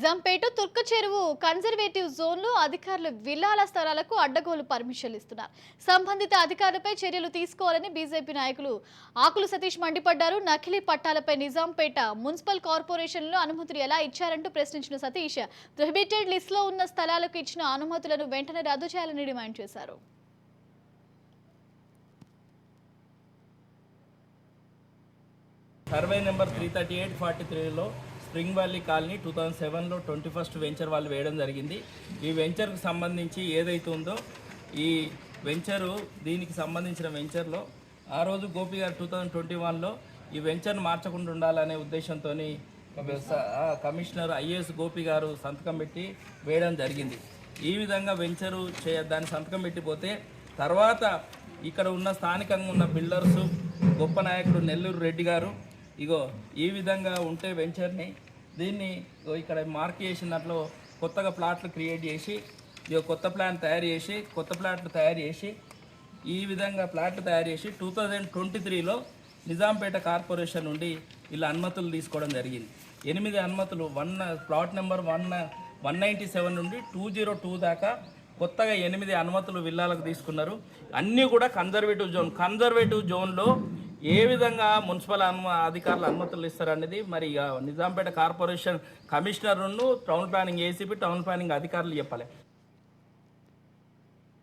నిజాంపేట తుర్క చెరువు కన్జర్వేటివ్ జోన్లో అధికారులు విల్లాల స్థలాలకు అడ్డగోలు పర్మిషన్లు ఇస్తున్నారు. సంబంధిత అధికారులపై చర్యలు తీసుకోవాలని బీజేపీ నాయకులు ఆకుల సతీష్ మండిపడ్డారు. నకిలీ పట్టాలపై నిజాంపేట మున్సిపల్ కార్పొరేషన్లో అనుమతులు ఎలా ఇచ్చారంటూ ప్రశ్నించిన సతీష్ ప్రొహిబిటెడ్ లిస్టులో ఉన్న స్థలాలకు ఇచ్చిన అనుమతులను వెంటనే రద్దు చేయాలని డిమాండ్ చేశారు. సర్వే నెంబర్ 338/43లో స్ప్రింగ్ వ్యాలీ కాలనీ 2007లో 21st వెంచర్ వాళ్ళు వేయడం జరిగింది. ఈ వెంచర్కు సంబంధించి ఏదైతే ఉందో ఈ వెంచరు దీనికి సంబంధించిన వెంచర్లో ఆ రోజు గోపి గారు 2021లో ఈ వెంచర్ను మార్చకుండా ఉండాలనే ఉద్దేశంతో కమిషనర్ ఐఏఎస్ గోపి గారు సంతకం పెట్టి వేయడం జరిగింది. ఈ విధంగా వెంచరు దాన్ని సంతకం పెట్టిపోతే తర్వాత ఇక్కడ ఉన్న స్థానికంగా ఉన్న బిల్డర్సు గొప్ప నాయకుడు నెల్లూరు రెడ్డి గారు ఇగో ఈ విధంగా ఉంటే వెంచర్ని దీన్ని ఇక్కడ మార్క్ చేసినట్లు కొత్తగా ప్లాట్లు క్రియేట్ చేసి ఇగో కొత్త ప్లాట్లు తయారు చేసి ఈ విధంగా ప్లాట్లు తయారు చేసి 2023లో నిజాంపేట కార్పొరేషన్ నుండి ఇలా అనుమతులు తీసుకోవడం జరిగింది. 8 అనుమతులు ప్లాట్ నెంబర్ 197 నుండి 202 దాకా కొత్తగా 8 అనుమతులు విల్లాలకు తీసుకున్నారు. అన్నీ కూడా కన్జర్వేటివ్ జోన్లో ఏ విధంగా మున్సిపల్ అధికారులు అనుమతులు ఇస్తారనేది మరి నిజాంపేట కార్పొరేషన్ కమిషనర్ను town planning ACP town planning అధికారులు చెప్పాలి.